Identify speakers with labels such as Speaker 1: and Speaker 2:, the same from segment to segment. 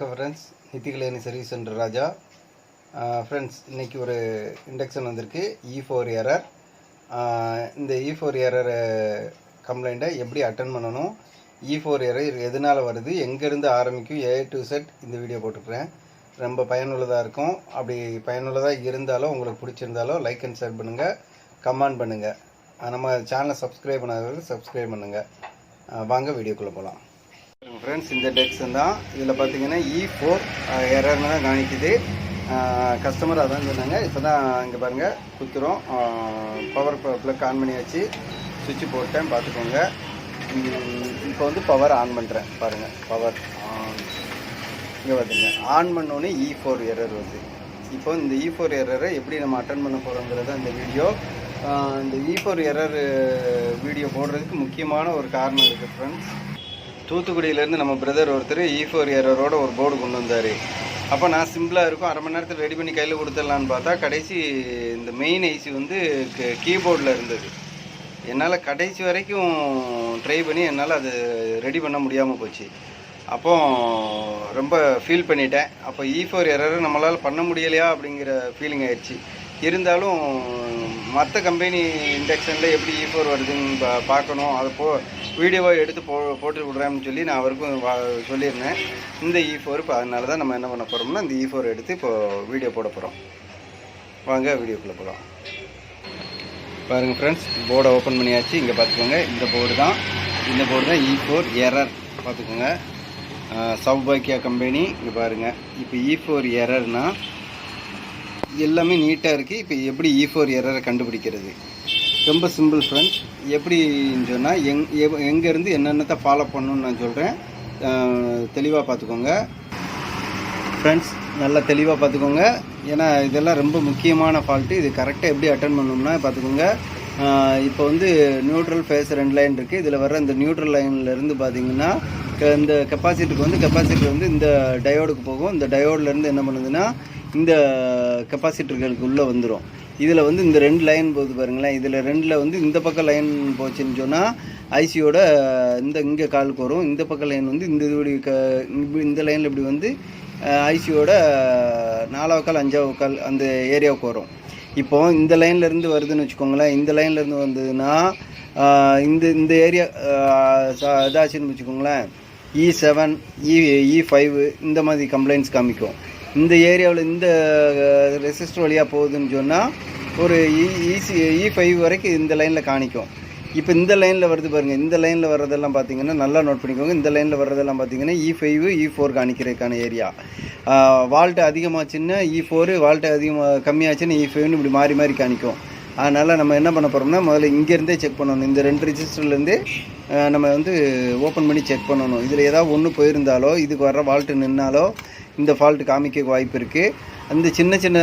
Speaker 1: வணக்கம் friends, நித்திகலேனி service centre ராஜா. Friends, இன்றைக்கி ஒரு இண்டக்ஷன் வந்திருக்கு, E4 எரர். இந்த E4 எரர் கம்ப்ளைண்ட்டை எப்படி அட்டன் பண்ணணும், E4 எரர் எதனால் வருது, எங்கேருந்து ஆரம்பிக்கும், A to Z இந்த வீடியோ போட்டுக்கிறேன். ரொம்ப பயனுள்ளதாக இருக்கும். அப்படி பயனுள்ளதாக இருந்தாலும் உங்களுக்கு பிடிச்சிருந்தாலும் லைக் அண்ட் ஷேர் பண்ணுங்கள், கமெண்ட் பண்ணுங்கள். நம்ம சேனலை சப்ஸ்கிரைப் பண்ணாதவர்கள் சப்ஸ்கிரைப் பண்ணுங்கள். வாங்க வீடியோக்குள்ளே போகலாம். ஃப்ரெண்ட்ஸ், இந்த டெக்ஷன் தான். இதில் பார்த்தீங்கன்னா E4 எரர்னு தான் காணிக்குது. கஸ்டமர் அதான் சொன்னாங்க. இப்போ தான் இங்கே பாருங்கள் குத்துறோம். பவர் ப்ளக் ஆன் பண்ணியாச்சு, சுவிட்சு போட்டேன், பார்த்துக்கோங்க. இப்போ வந்து பவர் ஆன் பண்ணுறேன், பாருங்கள். பவர் இங்கே பார்த்தீங்க, ஆன் பண்ணோன்னே E4 எரர் வருது. இப்போ இந்த E4 எரரை எப்படி நம்ம அட்டன் பண்ண போகிறோங்கிறத இந்த வீடியோ. இந்த E4 எரர் வீடியோ போடுறதுக்கு முக்கியமான ஒரு காரணம் இருக்குது ஃப்ரெண்ட்ஸ். தூத்துக்குடியிலேருந்து நம்ம பிரதர் ஒருத்தர் E4 எரரோட ஒரு போர்டு கொண்டு வந்தார். அப்போ நான் சிம்பிளாக இருக்கும், அரை மணி நேரத்தில் ரெடி பண்ணி கையில் கொடுத்துடலான்னு பார்த்தா கடைசி இந்த மெயின் ஐசி வந்து கீபோர்டில் இருந்தது. என்னால் கடைசி வரைக்கும் ட்ரை பண்ணி என்னால் அது ரெடி பண்ண முடியாமல் போச்சு. அப்போ ரொம்ப ஃபீல் பண்ணிட்டேன். அப்போ E4 எரரை நம்மளால் பண்ண முடியலையா அப்படிங்கிற ஃபீலிங் ஆயிடுச்சு. இருந்தாலும் மற்ற கம்பெனி இண்டக்ஷனில் எப்படி E4 வருதுன்னு பார்க்கணும், அதை வீடியோவை எடுத்து போட்டு விட்றேன்னு சொல்லி நான் அவருக்கும் சொல்லியிருந்தேன். இந்த E4 இப்போ அதனால தான் நம்ம என்ன பண்ண போகிறோம்னா இந்த E4 எடுத்து இப்போது வீடியோ போட போகிறோம். வாங்க வீடியோக்குள்ளே போகலாம். பாருங்கள் ஃப்ரெண்ட்ஸ், போர்டை ஓப்பன் பண்ணியாச்சு. இங்கே பார்த்துக்கோங்க, இந்த போர்டு தான் E4 எரர். பார்த்துக்கோங்க, சௌபாக்கியா கம்பெனி. இங்கே பாருங்கள், இப்போ E4 எரர்னால் எல்லாமே நீட்டாக இருக்குது. இப்போ எப்படி E4 எரரை கண்டுபிடிக்கிறது, ரொம்ப சிம்பிள் ஃப்ரெண்ட்ஸ். எப்படின்னு சொன்னால் எங்கேருந்து என்னென்னத்தை ஃபாலோ பண்ணணுன்னு நான் சொல்கிறேன். தெளிவாக பார்த்துக்கோங்க ஃப்ரெண்ட்ஸ், நல்லா தெளிவாக பார்த்துக்கோங்க. ஏன்னா இதெல்லாம் ரொம்ப முக்கியமான ஃபால்ட்டு. இது கரெக்டாக எப்படி அட்டன் பண்ணணும்னா பார்த்துக்கோங்க. இப்போ வந்து நியூட்ரல் ஃபேஸ் 2 லைன் இருக்குது. இதில் வர இந்த நியூட்ரல் லைன்லேருந்து பார்த்திங்கன்னா இந்த கெப்பாசிட்டர் வந்து இந்த டயோடுக்கு போகும். இந்த டயோட்லேருந்து என்ன பண்ணுதுன்னா இந்த கெப்பாசிட்டர்களுக்கு உள்ளே வந்துடும். இதில் வந்து இந்த 2 லைன் போகுது பாருங்களேன். இதில் 2ல் வந்து இந்த பக்கம் லைன் போச்சுன்னு சொன்னால் ஐசியோட இங்கே காலுக்கு வரும். இந்த பக்கம் லைன் வந்து இந்த லைனில் இப்படி வந்து ஐசியோட 4வது கால் 5வது கால் அந்த ஏரியாவுக்கு வரும். இப்போது இந்த லைன்லேருந்து வருதுன்னு வச்சுக்கோங்களேன். இந்த லைன்லேருந்து வந்ததுன்னா இந்த ஏரியா இதாச்சுன்னு வச்சுக்கோங்களேன். E7 E5 இந்த மாதிரி கம்ப்ளைண்ட்ஸ் காமிக்கும். இந்த ஏரியாவில் இந்த ரெசிஸ்டர் வழியாக போகுதுன்னு சொன்னால் ஒரு E5 வரைக்கும் இந்த லைனில் காணிக்கும். இப்போ இந்த லைனில் வருது பாருங்கள். இந்த லைனில் வர்றதெல்லாம் பார்த்தீங்கன்னா நல்லா நோட் பண்ணிக்கோங்க. இந்த லைனில் வர்றதெல்லாம் பார்த்தீங்கன்னா E5 E4 காணிக்கிறதுக்கான ஏரியா. வால்ட்டு அதிகமாச்சுன்னா E4, வால்ட்டு கம்மியாச்சுன்னா E5ன்னு இப்படி மாறி மாறி காணிக்கும். அதனால் நம்ம என்ன பண்ண போகிறோம்னா முதல்ல இங்கேருந்தே செக் பண்ணணும். இந்த 2 ரெஜிஸ்டர்லேருந்தே நம்ம வந்து ஓப்பன் பண்ணி செக் பண்ணணும். இதில் ஏதாவது ஒன்று போயிருந்தாலோ இதுக்கு வர்ற வால்ட்டு நின்னாலோ இந்த ஃபால்ட்டு காமிக்க வாய்ப்பு இருக்குது. அந்த சின்ன சின்ன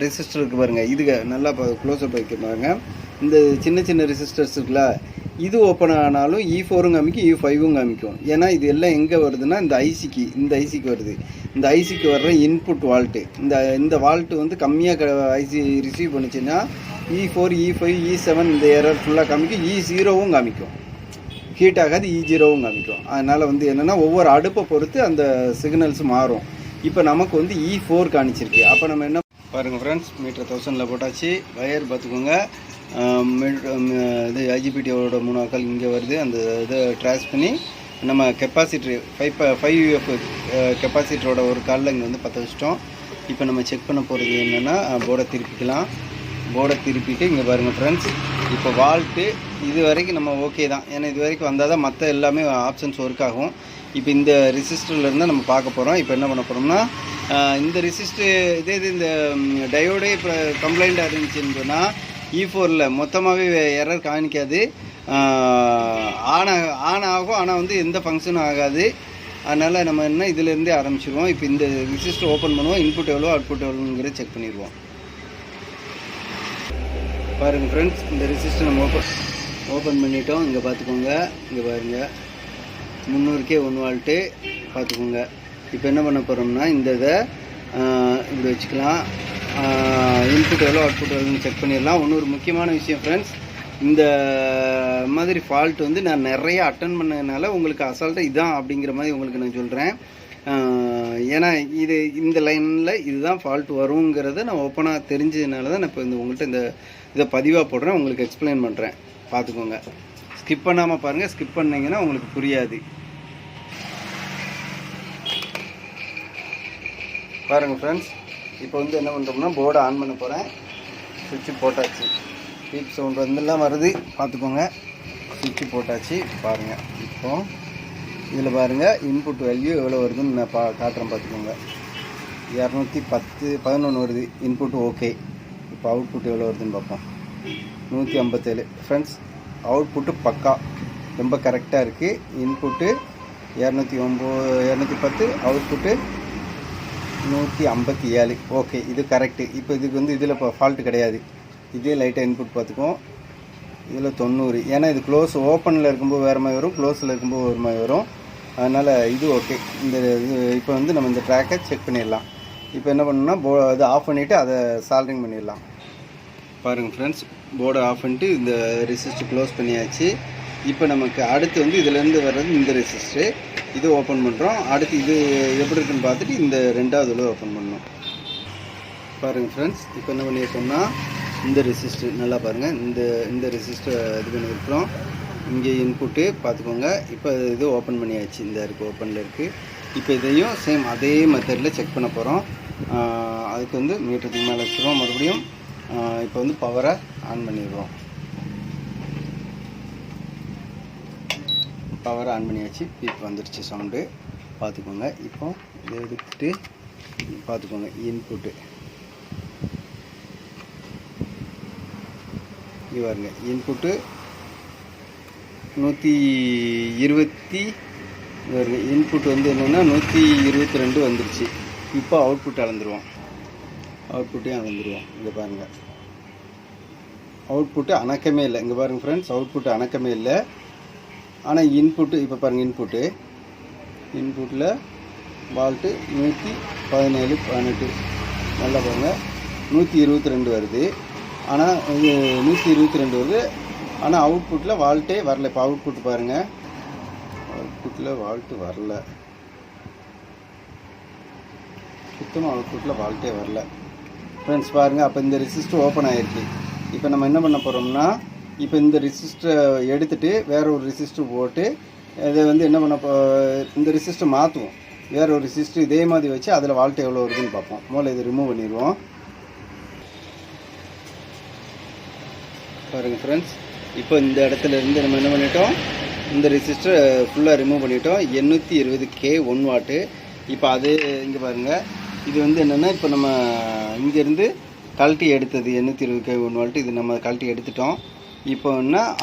Speaker 1: ரெசிஸ்டர் இருக்குது பாருங்கள். இதுக்கு நல்லா க்ளோஸப் வைக்க பாருங்கள். இந்த சின்ன சின்ன ரெசிஸ்டர்ஸ் இருக்குல்ல, இது ஓப்பன் ஆனாலும் E4ம் காமிக்கும், E5ம் காமிக்கும். ஏன்னா இது எல்லாம் எங்கே வருதுன்னா இந்த ஐசிக்கு வருது. இந்த ஐசிக்கு வர்ற இன்புட் வால்ட்டு, இந்த வால்ட்டு வந்து கம்மியாக IC receive பண்ணிச்சுன்னா E4 E5 E7 இந்த எரர் ஃபுல்லாக காமிக்கும். E0வும் காமிக்கும், ஹீட் ஆகாது. E0வும் காமிக்கும். அதனால் வந்து என்னென்னா ஒவ்வொரு அடுப்பை பொறுத்து அந்த சிக்னல்ஸ் மாறும். இப்போ நமக்கு வந்து E4 காணிச்சிருக்கு. அப்போ நம்ம என்ன பாருங்கள் ஃப்ரெண்ட்ஸ், மீட்டர் 1000ல் போட்டாச்சு. வயர் பார்த்துக்கோங்க. இது IGBTயோட 3 ஆக்கால் இங்கே வருது. அந்த இதை ட்ராஸ் பண்ணி நம்ம கெப்பாசிட்டர் 5UF கெப்பாசிட்டரோட ஒரு காலில் இங்கே வந்து பற்ற வச்சிட்டோம். இப்போ நம்ம செக் பண்ண போகிறது என்னென்னா போர்டை திருப்பிக்கலாம். போர்டை திருப்பிட்டு இங்கே பாருங்கள் ஃப்ரெண்ட்ஸ், இப்போ வால்ட்டு இது வரைக்கும் நம்ம ஓகே தான். ஏன்னா இது வரைக்கும் வந்தால் தான் மற்ற எல்லாமே ஆப்ஷன்ஸ் ஒர்க் ஆகும். இப்போ இந்த ரெசிஸ்டர்லேருந்து நம்ம பார்க்க போகிறோம். இப்போ என்ன பண்ண போகிறோம்னா இந்த ரெசிஸ்டர் இந்த டயோடே இப்போ கம்ப்ளைண்ட்டாக இருந்துச்சுன்னு சொன்னால் E4ல் மொத்தமாகவே எரர் காணிக்காது. ஆன் ஆகும், ஆனால் வந்து எந்த ஃபங்க்ஷனும் ஆகாது. அதனால் நம்ம என்ன இதிலேருந்தே ஆரம்பிச்சிடுவோம். இப்போ இந்த ரெசிஸ்டர் ஓப்பன் பண்ணுவோம். இன்புட் எவ்வளோ அவுட்புட் எவ்வளோங்கிறத செக் பண்ணிடுவோம். பாருங்கள் ஃப்ரெண்ட்ஸ், இந்த ரெசிஸ்டர் நம்ம ஓப்பன் பண்ணிட்டோம். இங்கே பார்த்துக்கோங்க, இங்கே பாருங்கள் 300K 1 வால்ட்டு பார்த்துக்கோங்க. இப்போ என்ன பண்ண போகிறோம்னா இந்த இதை இப்படி வச்சுக்கலாம். இன்புட் எவ்வளோ அவுட்புட் எவ்வளோன்னு செக் பண்ணிடலாம். இன்னொரு முக்கியமான விஷயம் ஃப்ரெண்ட்ஸ், இந்த மாதிரி ஃபால்ட் வந்து நான் நிறைய அட்டன் பண்ணதுனால உங்களுக்கு அசால்ட்டாக இதான் அப்படிங்கிற மாதிரி உங்களுக்கு நான் சொல்கிறேன். ஏன்னா இது இந்த லைனில் இதுதான் ஃபால்ட் வருங்கிறத நான் ஓப்பனாக தெரிஞ்சதுனால தான் நான் இப்போ உங்கள்கிட்ட இதை பதிவாக போடுறேன், உங்களுக்கு எக்ஸ்பிளைன் பண்ணுறேன். பார்த்துக்கோங்க, ஸ்கிப் பண்ணாமல் பாருங்கள். ஸ்கிப் பண்ணிங்கன்னா உங்களுக்கு புரியாது. பாருங்கள் ஃப்ரெண்ட்ஸ், இப்போ என்ன பண்ணுறோம்னா போர்டை ஆன் பண்ண போகிறேன். சுவிட்சு போட்டாச்சு, பீப் சவுண்ட் வந்துலாம் வருது, பார்த்துக்கோங்க. சுவிட்சு போட்டாச்சு. பாருங்கள், இப்போது இதில் பாருங்கள் இன்புட் வேல்யூ எவ்வளோ வருதுன்னு நான் காட்டுறேன். பார்த்துக்கோங்க, 211 வருது இன்புட். ஓகே, இப்போ அவுட்புட் எவ்வளோ வருதுன்னு பார்ப்போம். 157. ஃப்ரெண்ட்ஸ், அவுட்புட்டு பக்கா ரொம்ப கரெக்டாக இருக்குது. Input 210, output 157. ஓகே, இது கரெக்டு. இப்போ இதுக்கு இதில் இப்போ ஃபால்ட்டு கிடையாது. இதே லைட்டாக இன்புட் பார்த்துக்குவோம். இதில் 90. ஏன்னா இது க்ளோஸ் ஓப்பனில் இருக்கும்போது வேறு மாதிரி வரும், க்ளோஸில் இருக்கும்போது ஒரு மாதிரி வரும். அதனால் இது ஓகே. இப்போ நம்ம இந்த ட்ராக்கை செக் பண்ணிடலாம். இப்போ என்ன பண்ணணும்னா இது ஆஃப் பண்ணிவிட்டு அதை சால்ட்ரிங் பண்ணிடலாம். பாருங்கள் ஃப்ரெண்ட்ஸ், போர்டை ஆஃப் பண்ணிட்டு இந்த ரெசிஸ்டர் க்ளோஸ் பண்ணியாச்சு. இப்போ நமக்கு அடுத்து இதிலேருந்து வர்றது இந்த ரெசிஸ்டரு, இது ஓப்பன் பண்ணுறோம். அடுத்து இது எப்படி இருக்குன்னு பார்த்துட்டு இந்த ரெண்டாவது ஓப்பன் பண்ணணும். பாருங்கள் ஃப்ரெண்ட்ஸ், இப்போ என்ன பண்ணியிருக்கோம்னா இந்த ரெசிஸ்டர் நல்லா பாருங்கள், இந்த ரெசிஸ்டர் இது பண்ணியிருக்கிறோம். இங்கே இன்புட்டு பார்த்துக்கோங்க. இப்போ இது ஓப்பன் பண்ணியாச்சு, இந்த இருக்குது, ஓப்பனில் இருக்குது. இப்போ இதையும் சேம் அதே மெத்தடில் செக் பண்ண போகிறோம். அதுக்கு மீட்டருக்கு மேலே வச்சுருவோம். மறுபடியும் இப்போ பவரை ஆன் பண்ணிடுவோம். பவரை ஆன் பண்ணியாச்சு. இப்போ வந்துடுச்சு சவுண்டு, பார்த்துக்கோங்க. இப்போ இதை எடுத்துகிட்டு பார்த்துக்கோங்க, இன்புட்டு இது பாருங்க, இன்புட்டு 120 வருங்க. இன்புட் என்னென்னா 122 வந்துருச்சு. இப்போ அவுட்புட் அளந்துருவோம். அவுட்புட்டையும் அளந்துருவோம். இங்கே பாருங்கள், அவுட்புட்டு அணக்கமே இல்லை. இங்கே பாருங்கள் ஃப்ரெண்ட்ஸ், அவுட்புட்டு அணக்கமே இல்லை. ஆனால் இன்புட்டு இப்போ பாருங்கள், இன்புட்டில் வால்ட்டு 117, 18 நல்லா பாருங்கள், 122 வருது. ஆனால் இது 122 வருது. ஆனால் அவுட்புட்டில் வால்ட்டே வரல. இப்போ அவுட்புட் பாருங்கள், அவுட்புட்டில் வால்ட்டு வரல, சுத்தமாக அவுட்புட்டில் வால்ட்டே வரல ஃப்ரெண்ட்ஸ். பாருங்கள், அப்போ இந்த ரெசிஸ்டர் ஓப்பன் ஆகிருக்கு. இப்போ நம்ம என்ன பண்ண போகிறோம்னா, இப்போ இந்த ரெசிஸ்டரை எடுத்துகிட்டு வேற ஒரு ரெசிஸ்டர் போட்டு இதை என்ன பண்ண இந்த ரெசிஸ்டர் மாற்றுவோம். வேற ஒரு ரெசிஸ்டர் இதே மாதிரி வச்சு அதில் வால்ட்டு எவ்வளோ வருதுன்னு பார்ப்போம். முதல்ல இதை ரிமூவ் பண்ணிடுவோம். பாருங்கள் ஃப்ரெண்ட்ஸ், இப்போ இந்த இடத்துல இருந்து நம்ம என்ன பண்ணிட்டோம், இந்த ரெசிஸ்டர் ஃபுல்லாக ரிமூவ் பண்ணிட்டோம். 820K 1 வாட்டு. இப்போ அது இங்கே பாருங்கள், இது என்னென்னா இப்போ நம்ம இங்கேருந்து கழட்டி எடுத்தது 820K 1 வாட்டு. இது நம்ம கழட்டி எடுத்துட்டோம். இப்போ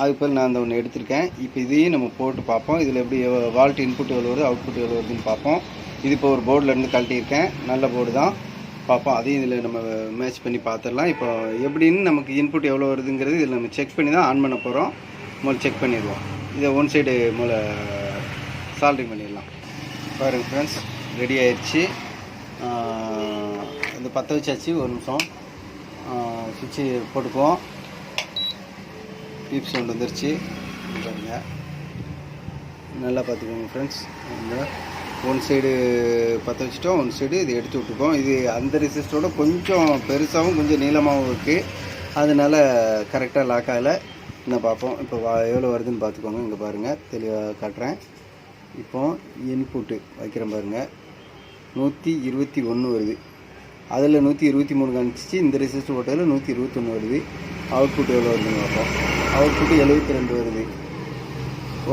Speaker 1: அதுக்கு நான் அந்த ஒன்று எடுத்திருக்கேன். இப்போ இதையும் நம்ம போட்டு பார்ப்போம். இதில் எப்படி வால்ட் இன்புட் எவ்வளோ வருது, அவுட்புட் எவ்வளோ வருதுன்னு பார்ப்போம். இது இப்போ ஒரு போர்டிலேருந்து கழட்டியிருக்கேன், நல்ல போர்டு தான். பார்ப்போம், அதையும் இதில் நம்ம மேட்ச் பண்ணி பார்த்துடலாம். இப்போ எப்படின்னு நமக்கு இன்புட் எவ்வளோ வருதுங்கிறது இதில் நம்ம செக் பண்ணி தான் ஆன் பண்ண போகிறோம். முதல்ல செக் பண்ணிடுவோம். இதை ஒன் சைடு முதல்ல சால்ட்ரிங் பண்ணிடலாம். பாருங்கள் ஃப்ரெண்ட்ஸ், ரெடி ஆயிடுச்சு. இது பற்ற வச்சாச்சு. ஒரு நிமிஷம் சுவிட்சு போட்டுக்குவோம். பீப் சவுண்ட் வந்துருச்சு பாருங்கள், நல்லா பார்த்துக்கோங்க ஃப்ரெண்ட்ஸ். ஒன் சைடு பற்ற வச்சுட்டோம், ஒன் சைடு இது எடுத்து விட்டுருக்கோம். இது அந்த ரெசிஸ்டரோட கொஞ்சம் பெருசாகவும் கொஞ்சம் நீளமாகவும் இருக்குது. அதனால் கரெக்டாக லாக் ஆகலை. இன்னும் பார்ப்போம். இப்போ எவ்வளோ வருதுன்னு பார்த்துக்கோங்க. இங்கே பாருங்கள், தெளிவாக காட்டுறேன். இப்போ இன்புட்டு வைக்கிறேன் பாருங்கள், 121 வருது. அதில் 123 காமிச்சிச்சு. இந்த ரெசிஸ்டர் போட்டதில் 121 வருது. அவுட்புட் எவ்வளோ வருதுன்னு பார்ப்போம். அவுட்புட்டு 72 வருது.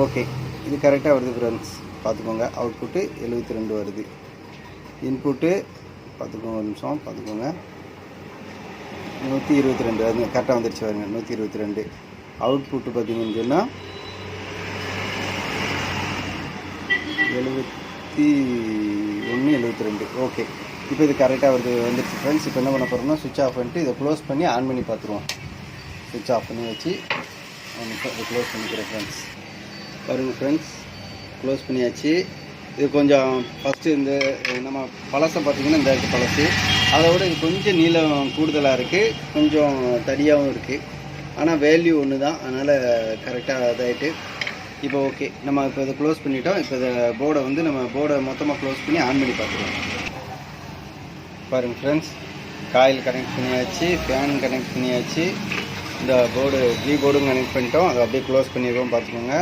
Speaker 1: ஓகே, இது கரெக்டாக வருது ஃப்ரெண்ட்ஸ், பார்த்துக்கோங்க. அவுட்புட்டு 72 வருது. இன்புட்டு பார்த்துக்கோங்க, ஒரு நிமிஷம் பார்த்துக்கோங்க. 122 அது கரெக்டாக வந்துடுச்சு பாருங்க, 122. அவுட்புட்டு பார்த்தீங்கன்னு சொன்னால் 71, 72. ஓகே, இப்போ இது கரெக்டாக வந்துடுச்சு ஃப்ரெண்ட்ஸ். இப்போ என்ன பண்ண போகிறோம்னா, சுவிட்ச் ஆஃப் பண்ணிட்டு இதை க்ளோஸ் பண்ணி ஆன் பண்ணி பார்த்துருவோம். சுவிட்ச் ஆஃப் பண்ணி வச்சு இதை க்ளோஸ் பண்ணிக்கிறேன் ஃப்ரெண்ட்ஸ். பாருங்கள் ஃப்ரெண்ட்ஸ், க்ளோஸ் பண்ணியாச்சு. இது கொஞ்சம் ஃபஸ்ட்டு இந்த நம்ம பழசை பார்த்திங்கன்னா இந்த இருக்குது பழசு, அதோட இது கொஞ்சம் நீளம் கூடுதலாக இருக்குது, கொஞ்சம் தடியாகவும் இருக்குது. ஆனால் வேல்யூ ஒன்று தான், அதனால் கரெக்டாக இதாகிட்டு. இப்போ ஓகே, நம்ம இப்போ இதை க்ளோஸ் பண்ணிட்டோம். இப்போ இதை போர்டை வந்து நம்ம போர்டை மொத்தமாக க்ளோஸ் பண்ணி ஆன் பண்ணி பார்த்துருவோம். பாருங்கள் ஃப்ரெண்ட்ஸ், காயில் கனெக்ட் பண்ணியாச்சு, ஃபேன் கனெக்ட் பண்ணியாச்சு, இந்த போர்டு கீபோர்டும் கனெக்ட் பண்ணிட்டோம். அதை அப்படியே க்ளோஸ் பண்ணிடுவோம். பார்த்துக்கோங்க,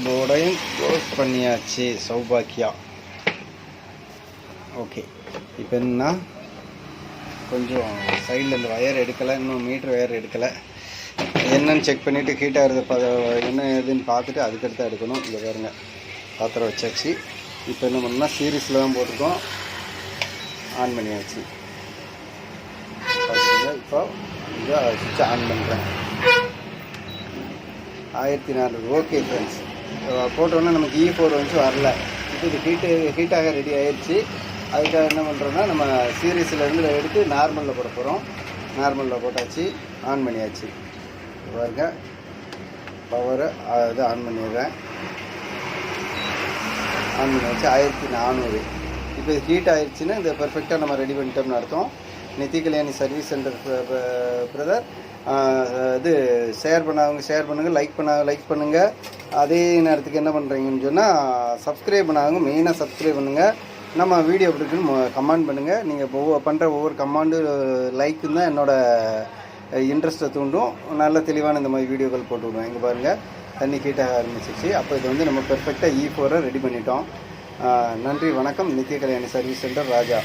Speaker 1: போர்டையும் க்ளோஸ் பண்ணியாச்சு. சௌபாக்கியா. ஓகே, இப்போ என்னன்னா கொஞ்சம் சைடில் இந்த ஒயர் எடுக்கலை, இன்னும் மீட்ரு ஒயர் எடுக்கலை. என்னன்னு செக் பண்ணிவிட்டு ஹீட் ஆகிறது என்ன ஏதுன்னு பார்த்துட்டு அதுக்கடுத்து எடுக்கணும். இங்கே பாருங்க, பாத்திரம் வச்சாச்சு. இப்போ என்ன பண்ணால் சீரீஸில் தான் போட்டிருக்கோம். ஆன் பண்ணியாச்சு. இப்போ இதை சுவிட்சை ஆன் பண்ணுறேன். 1400. ஓகே ஃப்ரெண்ட்ஸ், போட்டோன்னா நமக்கு E4 வந்து வரல. இப்போ இது ஹீட்டாக ரெடி ஆயிடுச்சு. அதுக்காக என்ன பண்ணுறோன்னா நம்ம சீரீஸில் எடுத்து நார்மலில் போட போகிறோம். நார்மலில் போட்டாச்சு, ஆன் பண்ணியாச்சு. பாருங்க, பவரை இது ஆன் பண்ணிடுறேன். ஆன் பண்ணியாச்சு. 1400. இப்போ இது ஹீட் ஆயிடுச்சுன்னா இந்த பெர்ஃபெக்டாக நம்ம ரெடி பண்ணிட்டோம்னு அர்த்தம். NITI Kalyani service centre brother, இது ஷேர் பண்ணுங்கள், லைக் பண்ணுங்கள். அதே நேரத்துக்கு என்ன பண்ணுறீங்கன்னு சொன்னால் சப்ஸ்கிரைப் பண்ணாங்க, மெயினாக சப்ஸ்கிரைப் பண்ணுங்கள். நம்ம வீடியோ எப்படி இருக்குன்னு கமெண்ட் பண்ணுங்கள். நீங்கள் பண்ணுற ஒவ்வொரு கமெண்டு லைக்கும் தான் என்னோடய இன்ட்ரெஸ்ட்டை தூண்டும். நல்ல தெளிவான இந்த மாதிரி வீடியோக்கள் போட்டு விடுவோம். இங்கே பாருங்கள், தண்ணி ஹீட்டாக ஆரம்பிச்சிச்சு. அப்போ இது வந்து நம்ம பெர்ஃபெக்டாக E4 ரெடி பண்ணிட்டோம். நன்றி, வணக்கம். நித்திய கல்யாணி சர்வீஸ் சென்டர், ராஜா.